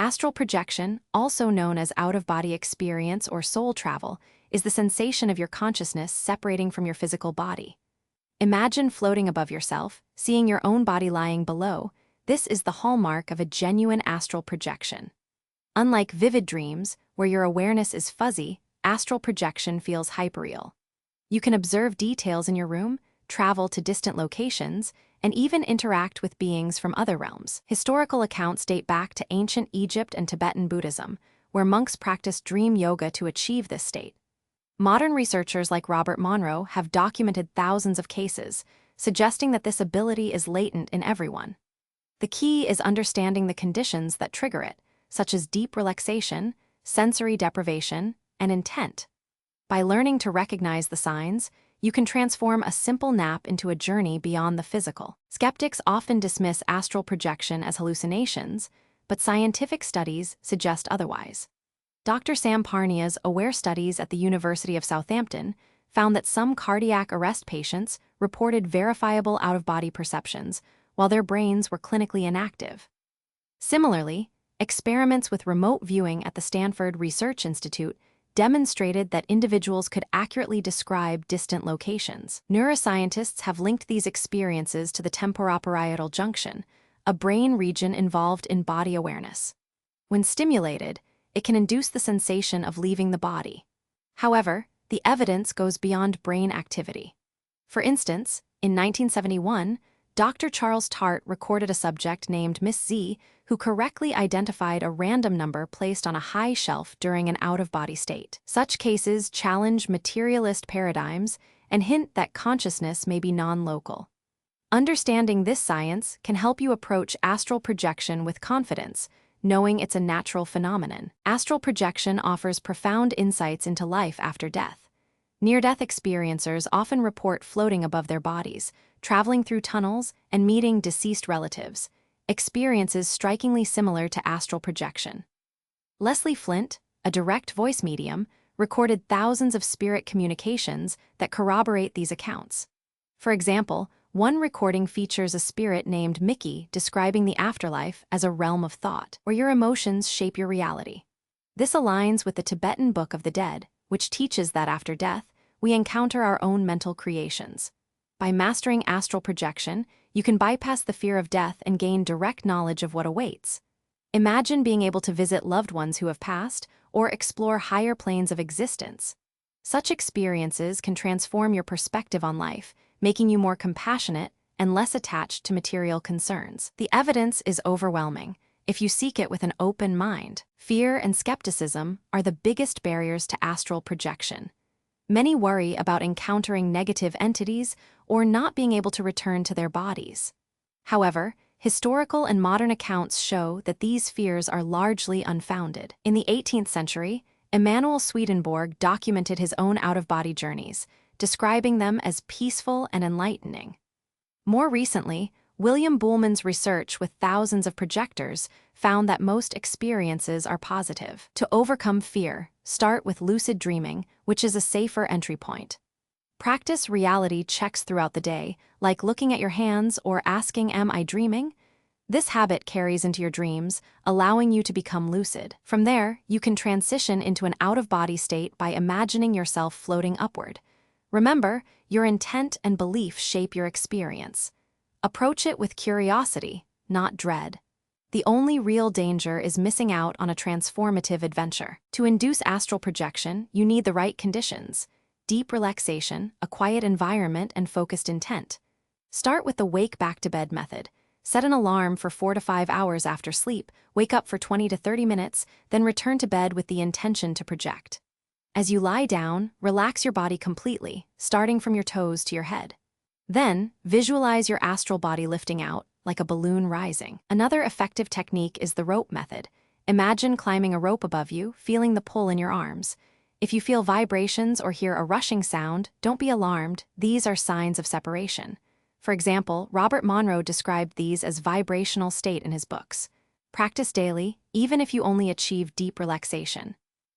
Astral projection, also known as out-of-body experience or soul travel, is the sensation of your consciousness separating from your physical body. Imagine floating above yourself, seeing your own body lying below. This is the hallmark of a genuine astral projection. Unlike vivid dreams, where your awareness is fuzzy, astral projection feels hyperreal. You can observe details in your room, travel to distant locations, and even interact with beings from other realms. Historical accounts date back to ancient Egypt and Tibetan Buddhism, where monks practiced dream yoga to achieve this state. Modern researchers like Robert Monroe have documented thousands of cases, suggesting that this ability is latent in everyone. The key is understanding the conditions that trigger it, such as deep relaxation, sensory deprivation, and intent. By learning to recognize the signs, you can transform a simple nap into a journey beyond the physical. Skeptics often dismiss astral projection as hallucinations, but scientific studies suggest otherwise. Dr. Sam Parnia's AWARE studies at the University of Southampton found that some cardiac arrest patients reported verifiable out-of-body perceptions, while their brains were clinically inactive. Similarly, experiments with remote viewing at the Stanford Research Institute demonstrated that individuals could accurately describe distant locations. Neuroscientists have linked these experiences to the temporoparietal junction, a brain region involved in body awareness. When stimulated, it can induce the sensation of leaving the body. However, the evidence goes beyond brain activity. For instance, in 1971, Dr. Charles Tart recorded a subject named Miss Z who correctly identified a random number placed on a high shelf during an out-of-body state. Such cases challenge materialist paradigms and hint that consciousness may be non-local. Understanding this science can help you approach astral projection with confidence, knowing it's a natural phenomenon. Astral projection offers profound insights into life after death. Near-death experiencers often report floating above their bodies, traveling through tunnels, and meeting deceased relatives, experiences strikingly similar to astral projection. Leslie Flint, a direct voice medium, recorded thousands of spirit communications that corroborate these accounts. For example, one recording features a spirit named Mickey describing the afterlife as a realm of thought, where your emotions shape your reality. This aligns with the Tibetan Book of the Dead, which teaches that after death, we encounter our own mental creations. By mastering astral projection, you can bypass the fear of death and gain direct knowledge of what awaits. Imagine being able to visit loved ones who have passed or explore higher planes of existence. Such experiences can transform your perspective on life, making you more compassionate and less attached to material concerns. The evidence is overwhelming if you seek it with an open mind. Fear and skepticism are the biggest barriers to astral projection. Many worry about encountering negative entities or not being able to return to their bodies. However, historical and modern accounts show that these fears are largely unfounded. In the 18th century, Emanuel Swedenborg documented his own out-of-body journeys, describing them as peaceful and enlightening. More recently, William Buhlman's research with thousands of projectors found that most experiences are positive. To overcome fear, start with lucid dreaming, which is a safer entry point. Practice reality checks throughout the day, like looking at your hands or asking, "Am I dreaming?" This habit carries into your dreams, allowing you to become lucid. From there, you can transition into an out-of-body state by imagining yourself floating upward. Remember, your intent and belief shape your experience. Approach it with curiosity, not dread. The only real danger is missing out on a transformative adventure. To induce astral projection, you need the right conditions: deep relaxation, a quiet environment, and focused intent. Start with the wake back to bed method. Set an alarm for 4 to 5 hours after sleep, wake up for 20 to 30 minutes, then return to bed with the intention to project. As you lie down, relax your body completely, starting from your toes to your head. Then, visualize your astral body lifting out, like a balloon rising. Another effective technique is the rope method. Imagine climbing a rope above you, feeling the pull in your arms. If you feel vibrations or hear a rushing sound, don't be alarmed. These are signs of separation. For example, Robert Monroe described these as vibrational state in his books. Practice daily, even if you only achieve deep relaxation.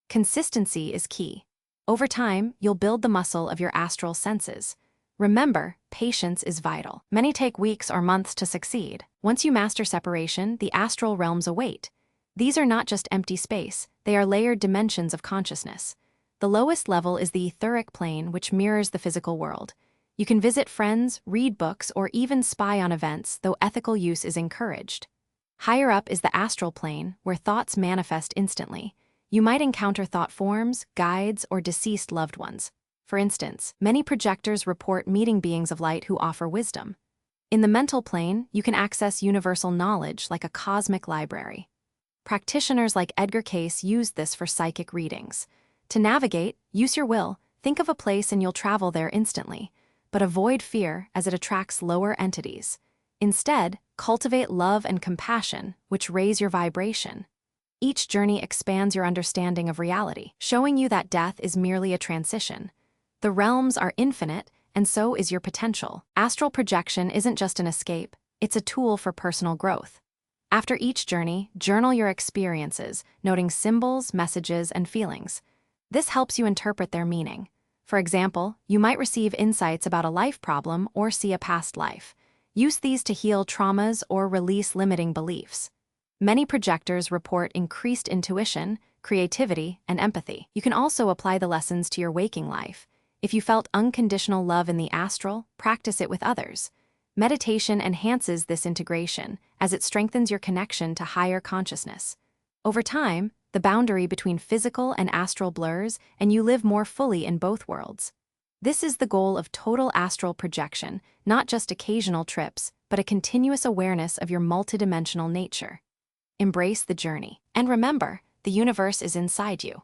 Consistency is key. Over time, you'll build the muscle of your astral senses. Remember, patience is vital. Many take weeks or months to succeed. Once you master separation, the astral realms await. These are not just empty space, they are layered dimensions of consciousness. The lowest level is the etheric plane, which mirrors the physical world. You can visit friends, read books, or even spy on events, though ethical use is encouraged. Higher up is the astral plane, where thoughts manifest instantly. You might encounter thought forms, guides, or deceased loved ones. For instance, many projectors report meeting beings of light who offer wisdom. In the mental plane, you can access universal knowledge like a cosmic library. Practitioners like Edgar Cayce used this for psychic readings. To navigate, use your will, think of a place and you'll travel there instantly. But avoid fear, as it attracts lower entities. Instead, cultivate love and compassion, which raise your vibration. Each journey expands your understanding of reality, showing you that death is merely a transition. The realms are infinite, and so is your potential. Astral projection isn't just an escape, it's a tool for personal growth. After each journey, journal your experiences, noting symbols, messages, and feelings. This helps you interpret their meaning. For example, you might receive insights about a life problem or see a past life. Use these to heal traumas or release limiting beliefs. Many projectors report increased intuition, creativity, and empathy. You can also apply the lessons to your waking life. If you felt unconditional love in the astral, practice it with others. Meditation enhances this integration, as it strengthens your connection to higher consciousness. Over time, the boundary between physical and astral blurs, and you live more fully in both worlds. This is the goal of total astral projection, not just occasional trips, but a continuous awareness of your multidimensional nature. Embrace the journey. And remember, the universe is inside you.